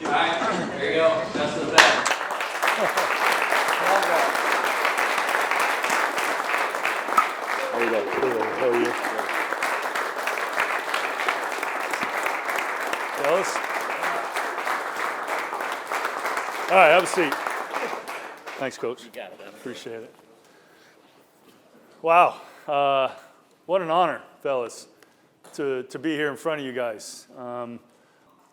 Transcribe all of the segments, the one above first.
All right, there you go. That's the best. There you go. How are you? Fellas? All right, have a seat. Thanks, Coach. You got it. Appreciate it. Wow. What an honor, fellas, to be here in front of you guys.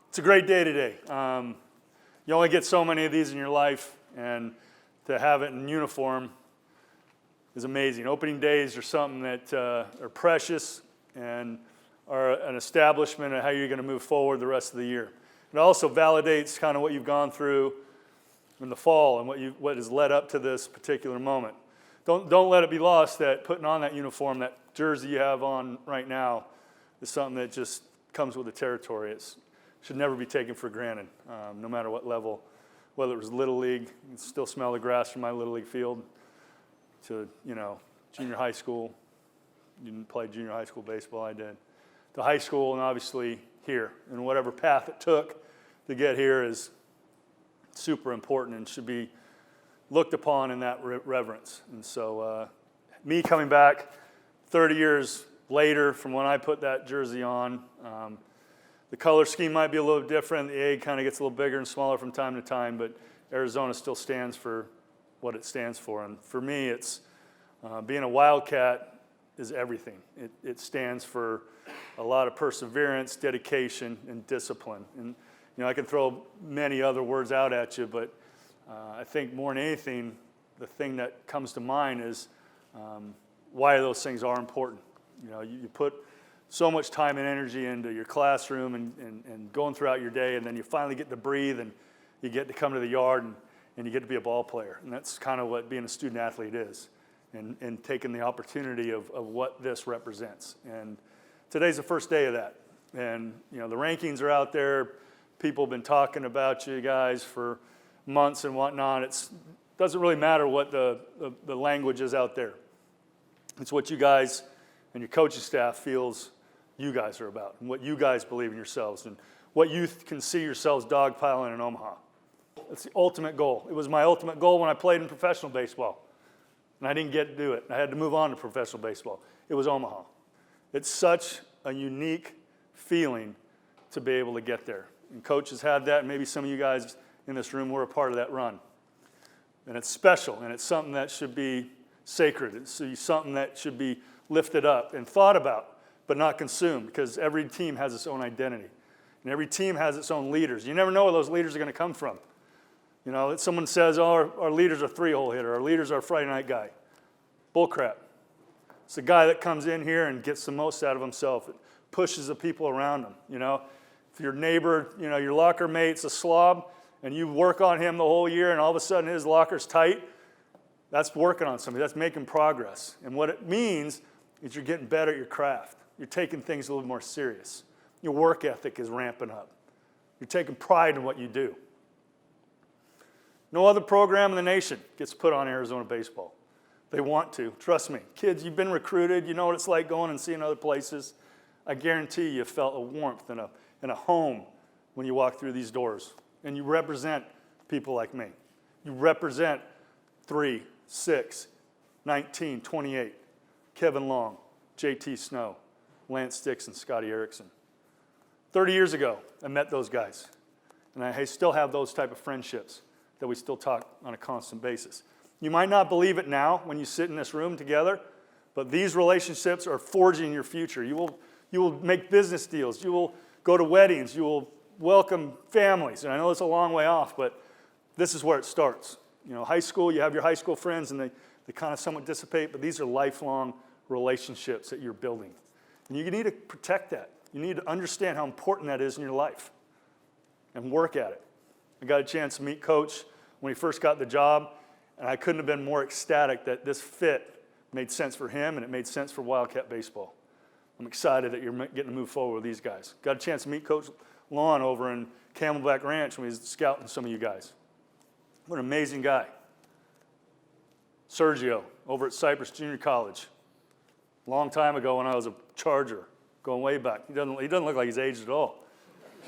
It's a great day today. You only get so many of these in your life, and to have it in uniform is amazing. Opening days are something that are precious and are an establishment of how you're going to move forward the rest of the year. It also validates kind of what you've gone through in the fall and what has led up to this particular moment. Don't let it be lost that putting on that uniform, that jersey you have on right now, is something that just comes with the territory. It should never be taken for granted, no matter what level. Whether it was Little League, you can still smell the grass from my Little League field, to junior high school. You didn't play junior high school baseball, I did. To high school, and obviously here. And whatever path it took to get here is super important and should be looked upon in that reverence. And so me coming back 30 years later from when I put that jersey on, the color scheme might be a little different. The A kind of gets a little bigger and smaller from time to time, but Arizona still stands for what it stands for. And for me, it's being a Wildcat is everything. It stands for a lot of perseverance, dedication, and discipline. And I can throw many other words out at you, but I think more than anything, the thing that comes to mind is why those things are important. You put so much time and energy into your classroom and going throughout your day, and then you finally get to breathe and you get to come to the yard and you get to be a ball player. And that's kind of what being a student athlete is, and taking the opportunity of what this represents. And today's the first day of that. And the rankings are out there. People have been talking about you guys for months and whatnot. It doesn't really matter what the language is out there. It's what you guys and your coaching staff feels you guys are about, and what you guys believe in yourselves, and what you can see yourselves dogpiling in Omaha. That's the ultimate goal. It was my ultimate goal when I played in professional baseball, and I didn't get to do it. I had to move on to professional baseball. It was Omaha. It's such a unique feeling to be able to get there. And Coach has had that, and maybe some of you guys in this room were a part of that run. And it's special, and it's something that should be sacred. It's something that should be lifted up and thought about, but not consumed, because every team has its own identity. And every team has its own leaders. You never know where those leaders are going to come from. Someone says, oh, our leader's a three-hole hitter. Our leader's our Friday night guy. Bull crap. It's the guy that comes in here and gets the most out of himself. It pushes the people around him. If your neighbor, your locker mate's a slob, and you work on him the whole year, and all of a sudden his locker's tight, that's working on somebody. That's making progress. And what it means is you're getting better at your craft. You're taking things a little more serious. Your work ethic is ramping up. You're taking pride in what you do. No other program in the nation gets put on Arizona baseball. They want to. Trust me. Kids, you've been recruited. You know what it's like going and seeing other places. I guarantee you felt a warmth and a home when you walk through these doors. And you represent people like me. You represent 3, 6, 19, 28, Kevin Long, JT Snow, Lance Dixon, Scotty Erickson. 30 years ago, I met those guys. And I still have those type of friendships that we still talk on a constant basis. You might not believe it now when you sit in this room together, but these relationships are forging your future. You will make business deals. You will go to weddings. You will welcome families. And I know it's a long way off, but this is where it starts. High school, you have your high school friends, and they kind of somewhat dissipate, but these are lifelong relationships that you're building. And you need to protect that. You need to understand how important that is in your life and work at it. I got a chance to meet Coach when he first got the job, and I couldn't have been more ecstatic that this fit made sense for him and it made sense for Wildcat baseball. I'm excited that you're getting to move forward with these guys. Got a chance to meet Coach Lon over in Camelback Ranch when he was scouting some of you guys. What an amazing guy. Sergio over at Cypress Junior College. Long time ago when I was a Charger, going way back. He doesn't look like he's aged at all.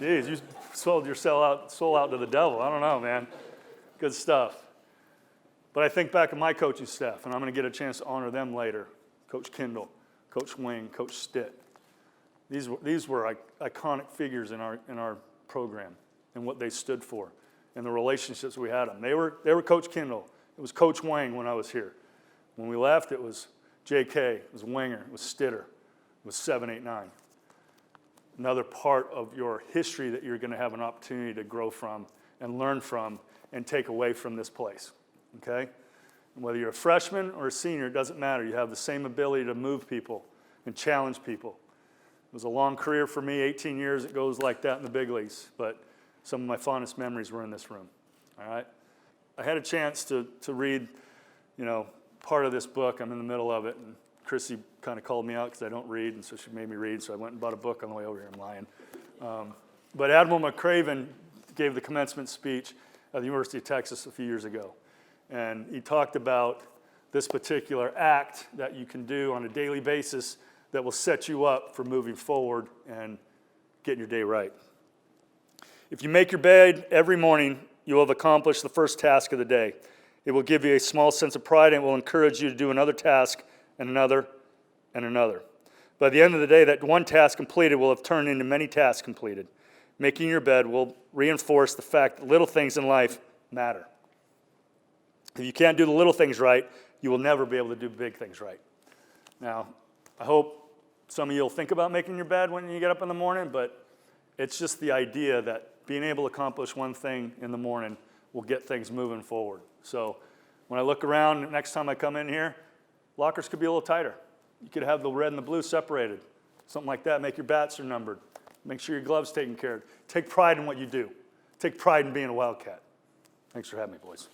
Jeez, sold your soul out to the devil. I don't know, man. Good stuff. But I think back at my coaching staff, and I'm going to get a chance to honor them later. Coach Kendall, Coach Wing, Coach Stitt. These were iconic figures in our program and what they stood for and the relationships we had them. They were Coach Kendall. It was Coach Wang when I was here. When we left, it was JK, it was Winger, it was Stitter, it was 789. Another part of your history that you're going to have an opportunity to grow from and learn from and take away from this place, okay? And whether you're a freshman or a senior, it doesn't matter. You have the same ability to move people and challenge people. It was a long career for me, 18 years. It goes like that in the big leagues, but some of my fondest memories were in this room, all right? I had a chance to read, part of this book. I'm in the middle of it, and Chrissy kind of called me out because I don't read, and so she made me read, so I went and bought a book on the way over here. I'm lying. But Admiral McCraven gave the commencement speech at the University of Texas a few years ago, and he talked about this particular act that you can do on a daily basis that will set you up for moving forward and getting your day right. If you make your bed every morning, you will have accomplished the first task of the day. It will give you a small sense of pride and will encourage you to do another task and another and another. By the end of the day, that one task completed will have turned into many tasks completed. Making your bed will reinforce the fact that little things in life matter. If you can't do the little things right, you will never be able to do big things right. Now, I hope some of you will think about making your bed when you get up in the morning, but it's just the idea that being able to accomplish one thing in the morning will get things moving forward. So when I look around next time I come in here, lockers could be a little tighter. You could have the red and the blue separated, something like that. Make your bats are numbered. Make sure your gloves taken care of. Take pride in what you do. Take pride in being a Wildcat. Thanks for having me, boys.